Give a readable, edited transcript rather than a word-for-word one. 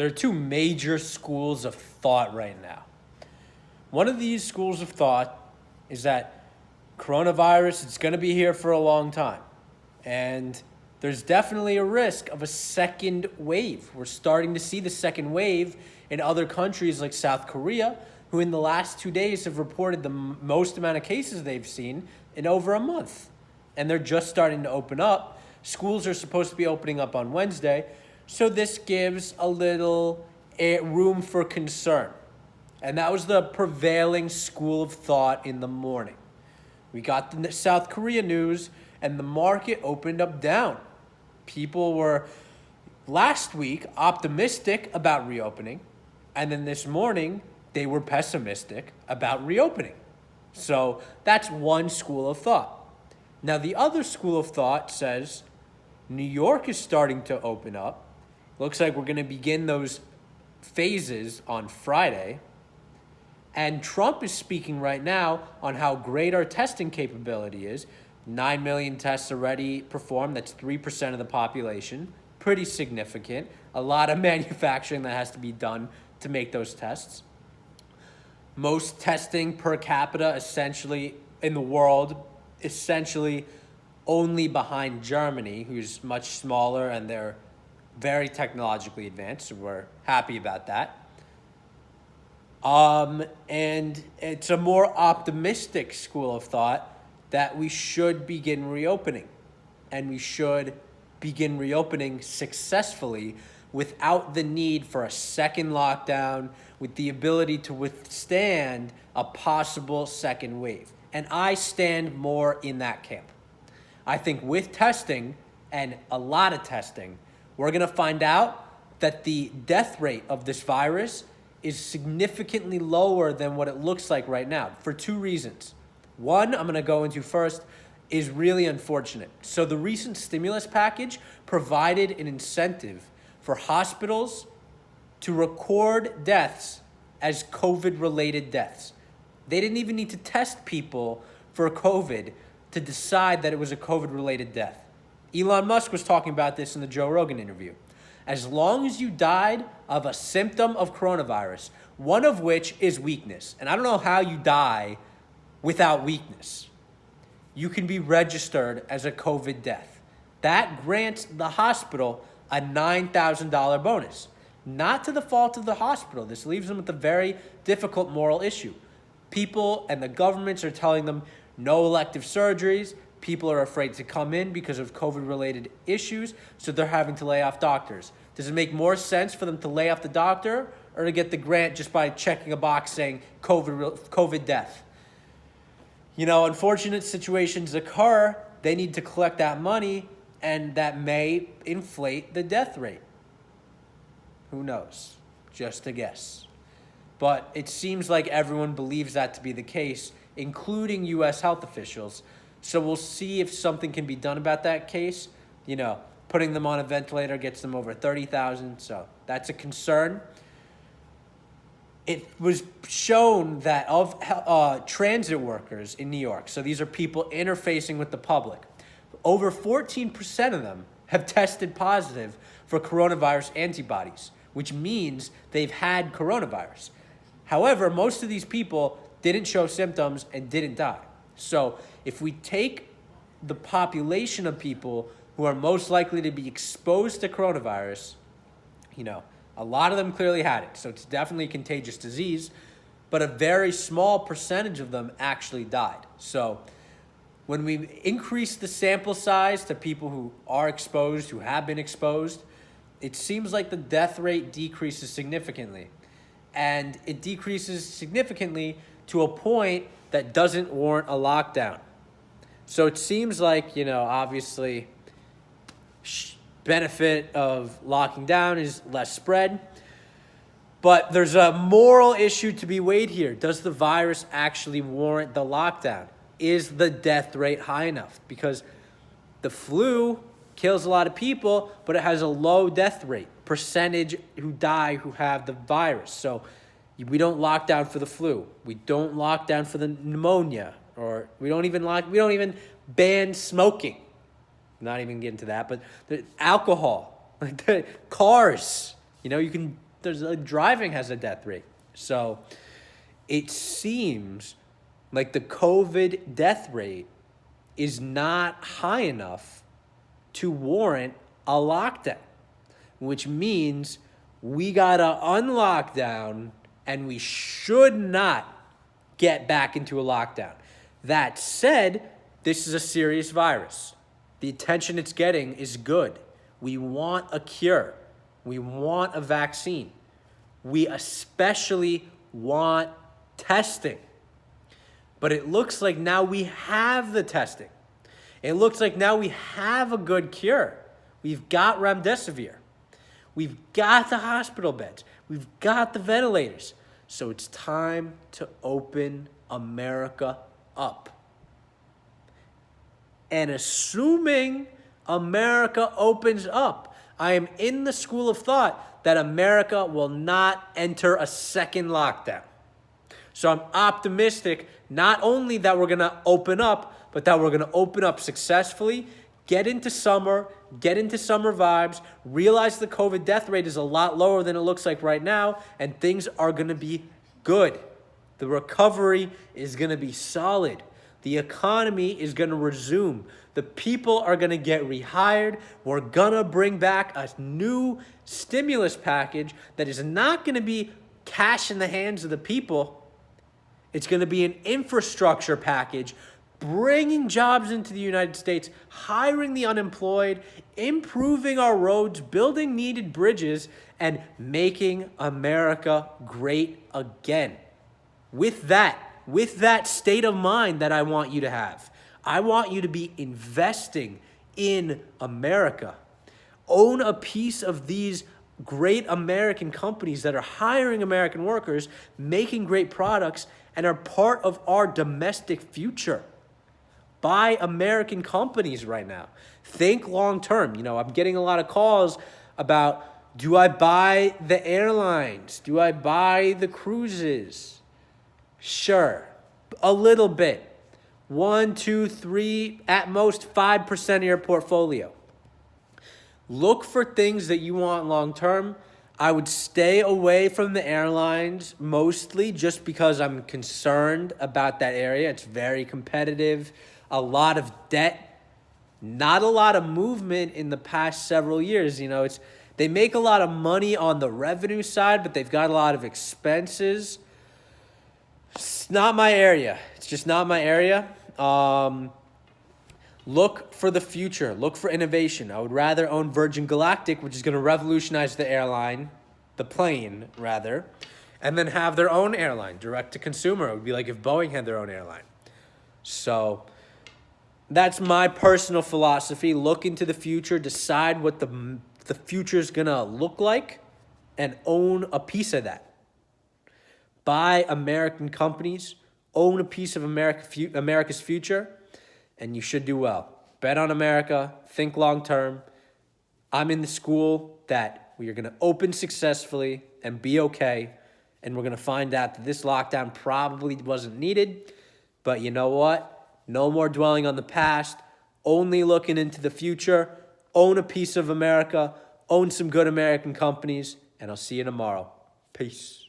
There are two major schools of thought right now. One of these schools of thought is that coronavirus is going to be here for a long time. And there's definitely a risk of a second wave. We're starting to see the second wave in other countries like South Korea, who in the last 2 days have reported the most amount of cases they've seen in over a month. And they're just starting to open up. Schools are supposed to be opening up on Wednesday. So this gives a little room for concern. And that was the prevailing school of thought in the morning. We got the South Korea news, and the market opened up down. People were, last week, optimistic about reopening. And then this morning, they were pessimistic about reopening. So that's one school of thought. Now, the other school of thought says New York is starting to open up. Looks like we're going to begin those phases on Friday. And Trump is speaking right now on how great our testing capability is. 9 million tests already performed. That's 3% of the population. Pretty significant. A lot of manufacturing that has to be done to make those tests. Most testing per capita essentially in the world, essentially only behind Germany, who's much smaller and they're very technologically advanced. So we're happy about that. And it's a more optimistic school of thought that we should begin reopening. And we should begin reopening successfully without the need for a second lockdown, with the ability to withstand a possible second wave. And I stand more in that camp. I think with testing, and a lot of testing, we're going to find out that the death rate of this virus is significantly lower than what it looks like right now for two reasons. One, I'm going to go into first, is really unfortunate. So the recent stimulus package provided an incentive for hospitals to record deaths as COVID-related deaths. They didn't even need to test people for COVID to decide that it was a COVID-related death. Elon Musk was talking about this in the Joe Rogan interview. As long as you died of a symptom of coronavirus, one of which is weakness, and I don't know how you die without weakness, you can be registered as a COVID death. That grants the hospital a $9,000 bonus. Not to the fault of the hospital. This leaves them with a very difficult moral issue. People and the governments are telling them no elective surgeries. People are afraid to come in because of COVID-related issues, so they're having to lay off doctors. Does it make more sense for them to lay off the doctor or to get the grant just by checking a box saying COVID death? You know, unfortunate situations occur. They need to collect that money, and that may inflate the death rate. Who knows? Just a guess. But it seems like everyone believes that to be the case, including U.S. health officials. So we'll see if something can be done about that case. You know, putting them on a ventilator gets them over 30,000. So that's a concern. It was shown that of transit workers in New York, so these are people interfacing with the public, over 14% of them have tested positive for coronavirus antibodies, which means they've had coronavirus. However, most of these people didn't show symptoms and didn't die. So if we take the population of people who are most likely to be exposed to coronavirus, you know, a lot of them clearly had it. So it's definitely a contagious disease, but a very small percentage of them actually died. So when we increase the sample size to people who are exposed, who have been exposed, it seems like the death rate decreases significantly. And it decreases significantly to a point that doesn't warrant a lockdown. So it seems like, you know, obviously benefit of locking down is less spread. But there's a moral issue to be weighed here. Does the virus actually warrant the lockdown? Is the death rate high enough? Because the flu kills a lot of people, but it has a low death rate, percentage who die who have the virus. So we don't lock down for the flu. We don't lock down for the pneumonia, or we don't even ban smoking. Not even get into that, but the alcohol, like the cars. You know, you can Driving has a death rate. So it seems like the COVID death rate is not high enough to warrant a lockdown, which means we gotta unlock down and we should not get back into a lockdown. That said, this is a serious virus. The attention it's getting is good. We want a cure. We want a vaccine. We especially want testing. But it looks like now we have the testing. It looks like now we have a good cure. We've got remdesivir. We've got the hospital beds. We've got the ventilators. So it's time to open America up. And assuming America opens up, I am in the school of thought that America will not enter a second lockdown. So I'm optimistic not only that we're going to open up, but that we're going to open up successfully, get into summer vibes, realize the COVID death rate is a lot lower than it looks like right now, and things are going to be good. The recovery is going to be solid. The economy is going to resume. The people are going to get rehired. We're going to bring back a new stimulus package that is not going to be cash in the hands of the people. It's going to be an infrastructure package, bringing jobs into the United States, hiring the unemployed, improving our roads, building needed bridges, and making America great again. With that state of mind that I want you to have, I want you to be investing in America. Own a piece of these great American companies that are hiring American workers, making great products, and are part of our domestic future. Buy American companies right now. Think long term. I'm getting a lot of calls about, do I buy the airlines? Do I buy the cruises? Sure, a little bit. 1, 2, 3, at most 5% of your portfolio. Look for things that you want long term. I would stay away from the airlines mostly just because I'm concerned about that area. It's very competitive, a lot of debt, not a lot of movement in the past several years. They make a lot of money on the revenue side, but they've got a lot of expenses. It's not my area. It's just not my area. Look for the future. Look for innovation. I would rather own Virgin Galactic, which is going to revolutionize the airline, the plane, rather, and then have their own airline, direct to consumer. It would be like if Boeing had their own airline. So that's my personal philosophy. Look into the future, decide what the future is going to look like, and own a piece of that. Buy American companies, own a piece of America's future, and you should do well. Bet on America, think long term. I'm in the school that we are going to open successfully and be okay, and we're going to find out that this lockdown probably wasn't needed. But you know what? No more dwelling on the past, only looking into the future. Own a piece of America, own some good American companies, and I'll see you tomorrow. Peace.